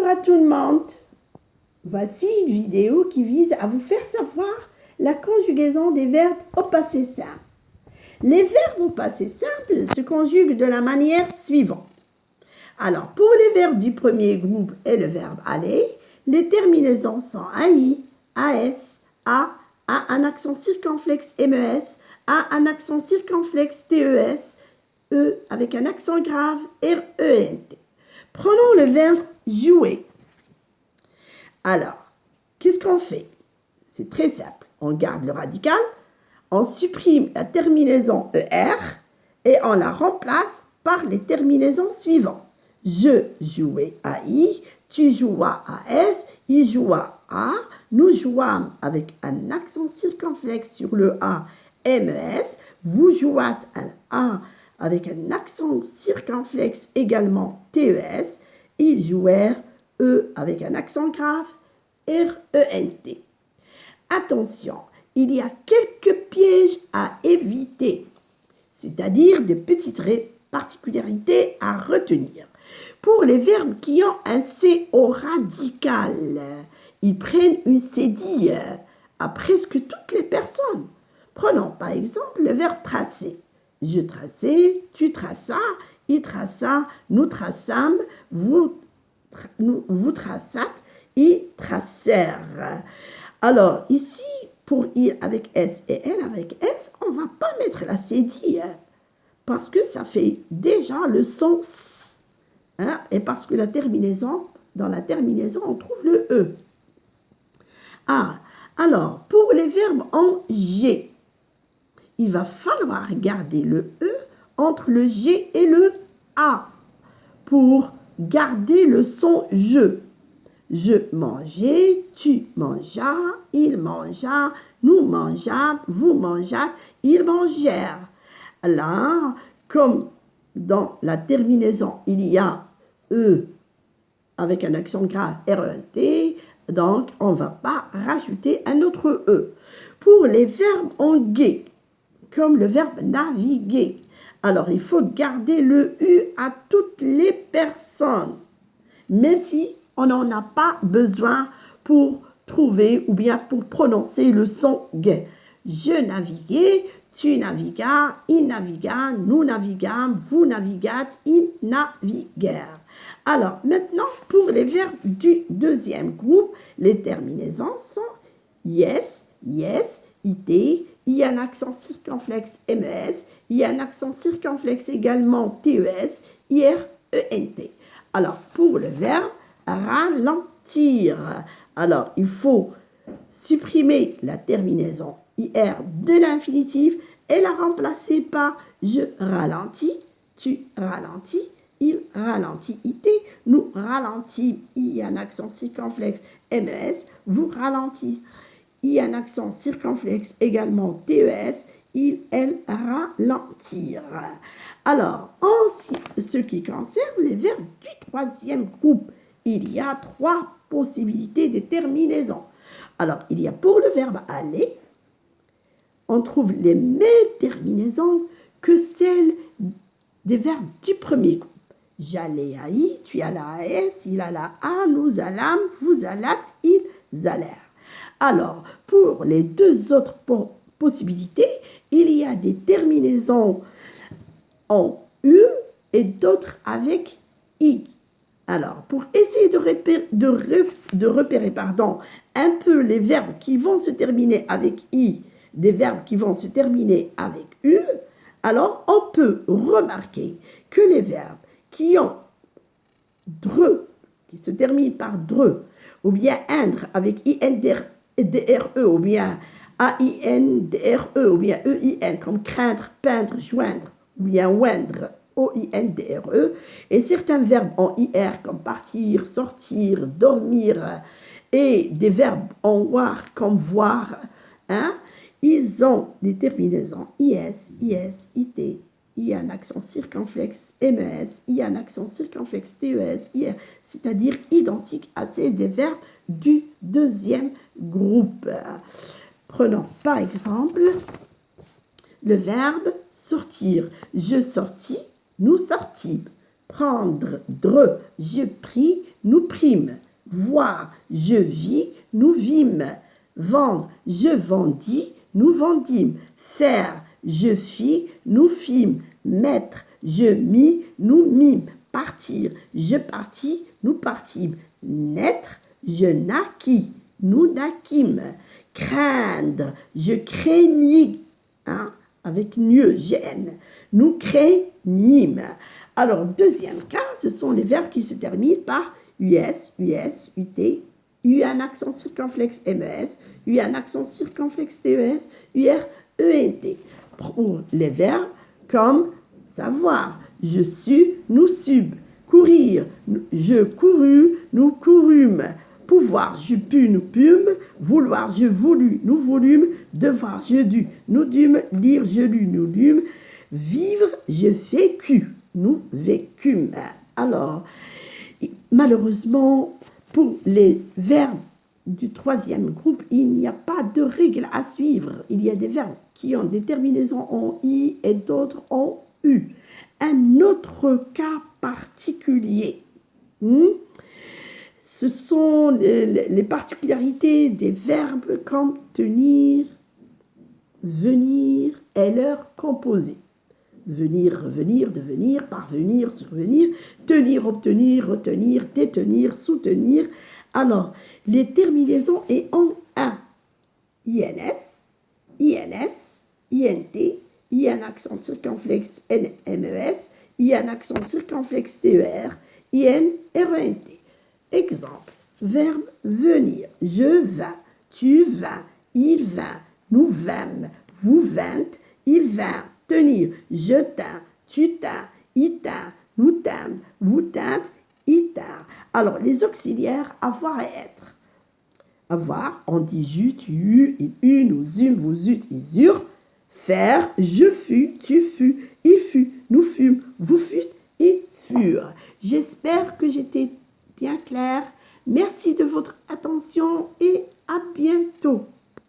Bonjour à tout le monde. Voici une vidéo qui vise à vous faire savoir la conjugaison des verbes au passé simple. Les verbes au passé simple se conjuguent de la manière suivante. Alors, pour les verbes du premier groupe et le verbe aller, les terminaisons sont AI, AS, A un accent circonflexe MES, A un accent circonflexe TES, E avec un accent grave RENT. Prenons le verbe jouer. Alors, qu'est-ce qu'on fait? C'est très simple. On garde le radical, on supprime la terminaison ER et on la remplace par les terminaisons suivantes. Je jouais AI, tu jouas AS, il joua A, nous jouâmes avec un accent circonflexe sur le A, MES, vous jouâtes un A avec un accent circonflexe également TES, ils jouèrent E avec un accent grave RENT. Attention, il y a quelques pièges à éviter, c'est-à-dire de petites particularités à retenir. Pour les verbes qui ont un C au radical, ils prennent une cédille à presque toutes les personnes. Prenons par exemple le verbe tracer. Je traçais, tu traças, il traça, nous traçâmes, vous traçâtes, ils tracèrent. Alors ici, pour I avec S et L avec S, on ne va pas mettre la cédille parce que ça fait déjà le son S. Et parce que dans la terminaison, on trouve le E. Alors, pour les verbes en G, il va falloir garder le E entre le G et le A pour garder le son je. Je mangeais, tu mangeas, il mangea, nous mangeâmes, vous mangeâtes, ils mangèrent. Là, comme dans la terminaison, il y a E avec un accent grave RENT, donc on ne va pas rajouter un autre E. Pour les verbes en G, comme le verbe naviguer, alors il faut garder le U à toutes les personnes, même si on n'en a pas besoin pour trouver ou bien pour prononcer le son G. Je naviguais, tu naviguas, il navigua, nous naviguâmes, vous naviguâtes, ils naviguèrent. Alors, maintenant, pour les verbes du deuxième groupe, les terminaisons sont yes, yes, it, il y a un accent circonflexe MES, il y a un accent circonflexe également TES, IRENT. Alors, pour le verbe ralentir, alors il faut supprimer la terminaison IR de l'infinitif et la remplacer par je ralentis, tu ralentis, il ralentit, IT, nous ralentîmes, il y a un accent circonflexe MES, vous ralentissez. Il y a un accent circonflexe également TES, il, elle ralentirent. Alors, en ce qui concerne les verbes du troisième groupe, il y a 3 possibilités de terminaison. Alors, il y a pour le verbe aller, on trouve les mêmes terminaisons que celles des verbes du premier groupe. J'allais à I, tu allais à S, il alla à, nous allâmes, vous allâtes, ils allèrent. Alors, pour les 2 autres possibilités, il y a des terminaisons en U et d'autres avec I. Alors, pour essayer de repérer un peu les verbes qui vont se terminer avec I, des verbes qui vont se terminer avec U, alors on peut remarquer que les verbes qui ont dre, qui se terminent par dre, ou bien indre avec INDRE, ou bien AINDRE, ou bien EIN, comme craindre, peindre, joindre, ou bien oindre, OINDRE, et certains verbes en IR, comme partir, sortir, dormir, et des verbes en voir, comme voir, ils ont des terminaisons IS, IT, il y a un accent circonflexe MES, il y a un accent circonflexe TES, IR, c'est-à-dire identique à celles des verbes du deuxième groupe. Prenons par exemple le verbe sortir. Je sortis, nous sortîmes. Prendre, dre, je prie, nous prîmes. Voir, je vis, nous vîmes. Vendre, je vendis, nous vendîmes. Faire, je fis, nous fîmes. Mettre, je mis, nous mîmes. Partir, je partis, nous partîmes. Naître, je naquis, nous naquîmes. Craindre, je craignis, hein, avec mieux, gêne. Nous craignîmes. Alors, deuxième cas, ce sont les verbes qui se terminent par US, US, UT, U un accent circonflexe MES, U un accent circonflexe TES, UR, ENT. Pour les verbes comme savoir, je sus, nous sub, courir, je courus, nous courûmes, pouvoir, je pus, nous pûmes, vouloir, je voulus, nous voulûmes, devoir, je dus, nous dûmes, lire, je lus, nous lûmes, vivre, je vécus, nous vécûmes. Alors, malheureusement, pour les verbes du troisième groupe, il n'y a pas de règle à suivre. Il y a des verbes qui ont des terminaisons en i et d'autres en u. Un autre cas particulier, ce sont les particularités des verbes comme tenir, venir et leur composé. Venir, revenir, devenir, parvenir, survenir, tenir, obtenir, retenir, détenir, soutenir. Alors, les terminaisons est en un. INS, INS, INT, I un accent circonflexe NMES, I un accent circonflexe TER, IN, RENT. Exemple, verbe venir. Je vins, tu vins, il vint, nous vîmes, vous vîntes, il vint. Tenir, je tins, tu tins, il tint, nous tîmes, vous tîntes, il tint. Alors, les auxiliaires avoir et être. Avoir, on dit j'eus, tu eus, il eut, nous eûmes, vous eûtes, ils eurent. Faire, je fus, tu fus, il fut, nous fûmes, vous fûtes, ils furent. J'espère que j'étais bien claire. Merci de votre attention et à bientôt.